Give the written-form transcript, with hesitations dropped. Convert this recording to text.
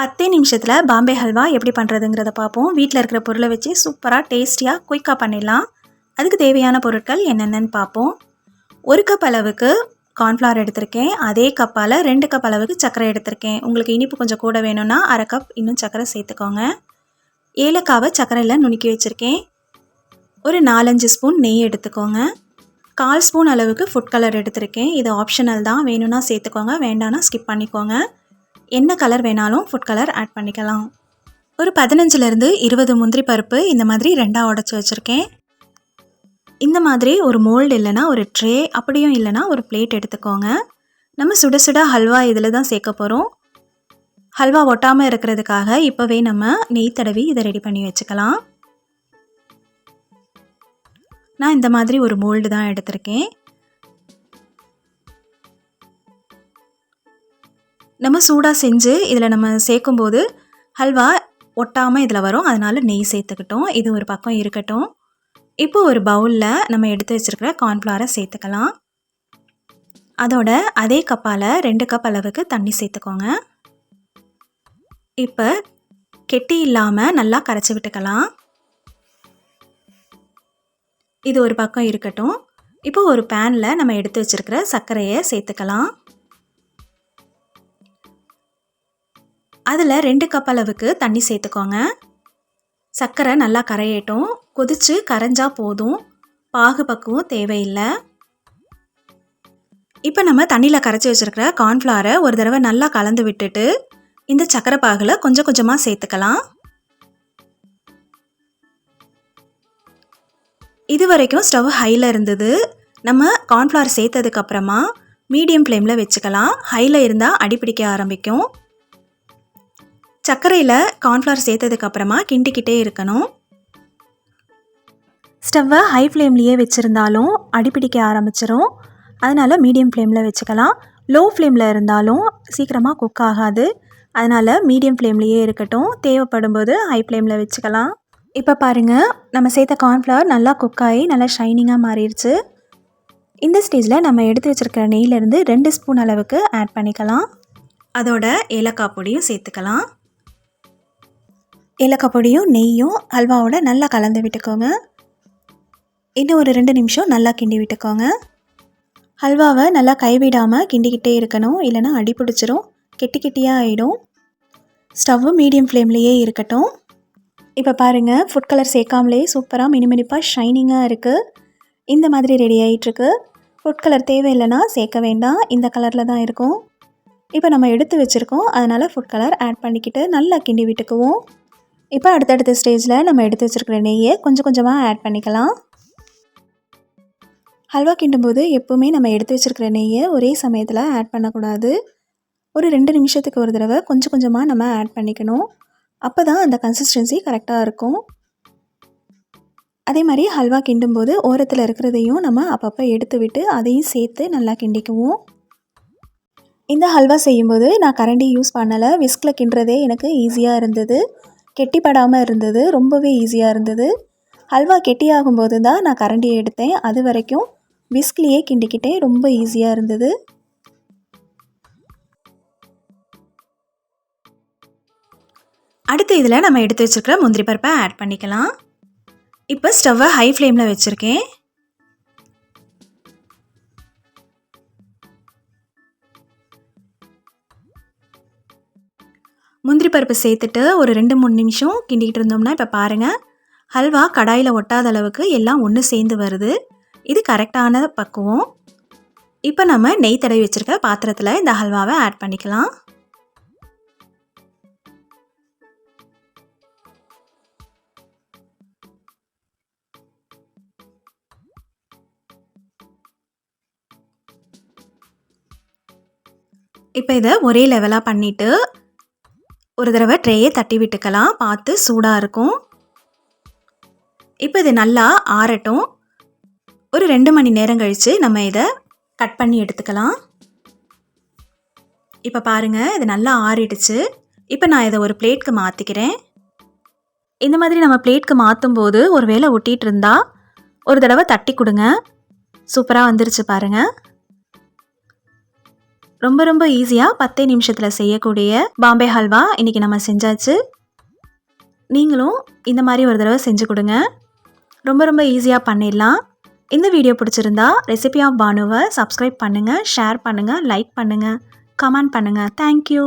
10 நிமிஷத்தில் பாம்பே ஹல்வா எப்படி பண்ணுறதுங்கிறத பார்ப்போம். வீட்டில் இருக்கிற பொருளை வச்சு சூப்பராக டேஸ்டியாக குயிக்காக பண்ணிடலாம். அதுக்கு தேவையான பொருட்கள் என்னென்னு பார்ப்போம். 1 கப் அளவுக்கு கார்ன்ஃப்ளவர் எடுத்திருக்கேன். அதே கப்பால் 2 கப் அளவுக்கு சர்க்கரை எடுத்திருக்கேன். உங்களுக்கு இனிப்பு கொஞ்சம் கூட வேணும்னா அரை கப் இன்னும் சர்க்கரை சேர்த்துக்கோங்க. ஏலக்காவை சர்க்கரையில் நுணுக்கி வச்சுருக்கேன். ஒரு 4-5 ஸ்பூன் நெய் எடுத்துக்கோங்க. 1/4 ஸ்பூன் அளவுக்கு ஃபுட் கலர் எடுத்திருக்கேன். இது ஆப்ஷனல் தான், வேணும்னா சேர்த்துக்கோங்க, வேண்டாம்னா ஸ்கிப் பண்ணிக்கோங்க. என்ன கலர் வேணாலும் ஃபுட் கலர் ஆட் பண்ணிக்கலாம். ஒரு 15லேருந்து 20 முந்திரி பருப்பு இந்த மாதிரி 2ஆக உடச்சி வச்சுருக்கேன். இந்த மாதிரி ஒரு மோல்டு இல்லைனா ஒரு ட்ரே, அப்படியும் இல்லைனா ஒரு பிளேட் எடுத்துக்கோங்க. நம்ம சுட சுட ஹல்வா இதில் தான் சேர்க்க போகிறோம். ஹல்வா ஒட்டாமல் இருக்கிறதுக்காக இப்போவே நம்ம நெய் தடவி இதை ரெடி பண்ணி வச்சுக்கலாம். நான் இந்த மாதிரி ஒரு மோல்டு தான் எடுத்திருக்கேன். நம்ம சூடாக செஞ்சு இதில் நம்ம சேர்க்கும்போது ஹல்வா ஒட்டாமல் இதில் வரும், அதனால் நெய் சேர்த்துக்கிட்டோம். இது ஒரு பக்கம் இருக்கட்டும். இப்போ ஒரு பவுலில் நம்ம எடுத்து வச்சுருக்கிற கார்ன்ஃப்ளவரை சேர்த்துக்கலாம். அதோட அதே கப்பால் 2 கப் அளவுக்கு தண்ணி சேர்த்துக்கோங்க. இப்போ கெட்டி இல்லாமல் நல்லா கரைச்சி விட்டுக்கலாம். இது ஒரு பக்கம் இருக்கட்டும். இப்போ ஒரு பேனில் நம்ம எடுத்து வச்சுருக்கிற சர்க்கரையை சேர்த்துக்கலாம். அதில் 2 கப் அளவுக்கு தண்ணி சேர்த்துக்கோங்க. சர்க்கரை நல்லா கரையட்டும். கொதித்து கரைஞ்சா போதும், பாகு பக்குவம் தேவையில்லை. இப்போ நம்ம தண்ணியில் கரைச்சி வச்சுருக்கிற கார்ன்ஃப்ளவரை ஒரு தடவை நல்லா கலந்து விட்டுட்டு இந்த சர்க்கரை பாகில் கொஞ்சம் கொஞ்சமாக சேர்த்துக்கலாம். இது வரைக்கும் ஸ்டவ் ஹையில் இருந்தது. நம்ம கார்ன்ஃப்ளவர் சேர்த்ததுக்கப்புறமா மீடியம் ஃப்ளேமில் வச்சுக்கலாம். ஹையில் இருந்தால் அடிப்பிடிக்க ஆரம்பிக்கும். சர்க்கரையில் கார்ன்ஃப்ளவர் சேர்த்ததுக்கப்புறமா கிண்டிக்கிட்டே இருக்கணும். ஸ்டவ்வை ஹை ஃப்ளேம்லேயே வச்சுருந்தாலும் அடிப்பிடிக்க ஆரம்பிச்சிரும். அதனால் மீடியம் ஃப்ளேமில் வச்சுக்கலாம். லோ ஃப்ளேமில் இருந்தாலும் சீக்கிரமாக குக் ஆகாது. அதனால் மீடியம் ஃப்ளேம்லேயே இருக்கட்டும். தேவைப்படும் போது ஹை ஃப்ளேமில் வச்சுக்கலாம். இப்போ பாருங்கள், நம்ம சேர்த்த கார்ன்ஃப்ளவர் நல்லா குக் ஆகி நல்லா ஷைனிங்காக மாறிடுச்சு. இந்த ஸ்டேஜில் நம்ம எடுத்து வச்சுருக்கிற நெய்யிலேருந்து 2 ஸ்பூன் அளவுக்கு ஆட் பண்ணிக்கலாம். அதோட ஏலக்காய் பொடியும் சேர்த்துக்கலாம். ஏலக்காய் பொடியும் நெய்யும் ஹல்வாவோட நல்லா கலந்து விட்டுக்கோங்க. இன்னும் ஒரு 2 நிமிஷம் நல்லா கிண்டி விட்டுக்கோங்க. ஹல்வாவை நல்லா கைவிடாமல் கிண்டிக்கிட்டே இருக்கணும், இல்லைனா அடி பிடிச்சிரும், கெட்டி கெட்டியாக ஆகிடும். ஸ்டவ்வு மீடியம் ஃப்ளேம்லேயே இருக்கட்டும். இப்போ பாருங்கள், ஃபுட் கலர் சேர்க்காமலே சூப்பராக மினிமினிப்பாக ஷைனிங்காக இருக்குது. இந்த மாதிரி ரெடி ஆகிட்டுருக்கு. ஃபுட் கலர் தேவையில்லைன்னா சேர்க்க வேண்டாம், இந்த கலரில் தான் இருக்கும். இப்போ நம்ம எடுத்து வச்சுருக்கோம், அதனால் ஃபுட் கலர் ஆட் பண்ணிக்கிட்டு நல்லா கிண்டி விட்டுக்குவோம். இப்போ அடுத்தடுத்த ஸ்டேஜில் நம்ம எடுத்து வச்சுருக்கிற நெய்யை கொஞ்சம் கொஞ்சமாக ஆட் பண்ணிக்கலாம். ஹல்வா கிண்டும்போது எப்போவுமே நம்ம எடுத்து வச்சுருக்கிற நெய்யை ஒரே சமயத்தில் ஆட் பண்ணக்கூடாது. ஒரு 2 நிமிஷத்துக்கு ஒரு தடவை கொஞ்சம் கொஞ்சமாக நம்ம ஆட் பண்ணிக்கணும். அப்போ தான் அந்த கன்சிஸ்டன்சி கரெக்டாக இருக்கும். அதே மாதிரி ஹல்வா கிண்டும்போது ஓரத்தில் இருக்கிறதையும் நம்ம அப்பப்போ எடுத்து விட்டு அதையும் சேர்த்து நல்லா கிண்டிக்குவோம். இந்த ஹல்வா செய்யும்போது நான் கரண்டி யூஸ் பண்ணலை. விஸ்கில் கிண்டுறதே எனக்கு ஈஸியாக இருந்தது. கெட்டிப்படாமல் இருந்தது, ரொம்பவே ஈஸியாக இருந்தது. ஹல்வா கெட்டியாகும்போது தான் நான் கரண்டியை எடுத்தேன். அது வரைக்கும் விஸ்க்லேயே கிண்டிக்கிட்டே ரொம்ப ஈஸியாக இருந்தது. அடுத்து இதில் நம்ம எடுத்து வச்சுருக்கிற முந்திரி பருப்பை ஆட் பண்ணிக்கலாம். இப்போ ஸ்டவ்வை ஹை ஃப்ளேமில் வச்சுருக்கேன். முந்திரி பருப்பு சேர்த்துட்டு ஒரு 2-3 நிமிஷம் கிண்டிக்கிட்டு இருந்தோம்னா இப்போ பாருங்கள், ஹல்வா கடாயில் ஒட்டாத அளவுக்கு எல்லாம் ஒன்று சேர்ந்து வருது. இது கரெக்டான பக்குவம். இப்போ நம்ம நெய் தடவி வச்சுருக்க பாத்திரத்தில் இந்த ஹல்வாவை ஆட் பண்ணிக்கலாம். இப்போ இதை ஒரே லெவலாக பண்ணிவிட்டு ஒரு தடவை ட்ரேயை தட்டி விட்டுக்கலாம். பார்த்து சூடாக இருக்கும். இப்போ இது நல்லா ஆறட்டும். ஒரு 2 மணி நேரம் கழித்து நம்ம இதை கட் பண்ணி எடுத்துக்கலாம். இப்போ பாருங்கள், இது நல்லா ஆறிடுச்சு. இப்போ நான் இதை ஒரு பிளேட்க்கு மாற்றிக்கிறேன். இந்த மாதிரி நம்ம பிளேட்க்கு மாற்றும் போது ஒரு வேளை ஒட்டிகிட்டு இருந்தால் ஒரு தடவை தட்டி கொடுங்க. சூப்பராக வந்துருச்சு பாருங்கள். ரொம்ப ரொம்ப ஈஸியாக 10 நிமிஷத்தில் செய்யக்கூடிய பாம்பே ஹல்வா இன்றைக்கி நம்ம செஞ்சாச்சு. நீங்களும் இந்த மாதிரி ஒரு தடவை செஞ்சு கொடுங்க. ரொம்ப ரொம்ப ஈஸியாக பண்ணிடலாம். இந்த வீடியோ பிடிச்சிருந்தா ரெசிபி ஆஃப் பானுவை சப்ஸ்கிரைப் பண்ணுங்கள், ஷேர் பண்ணுங்கள், லைக் பண்ணுங்கள், கமெண்ட் பண்ணுங்கள். தேங்க்யூ.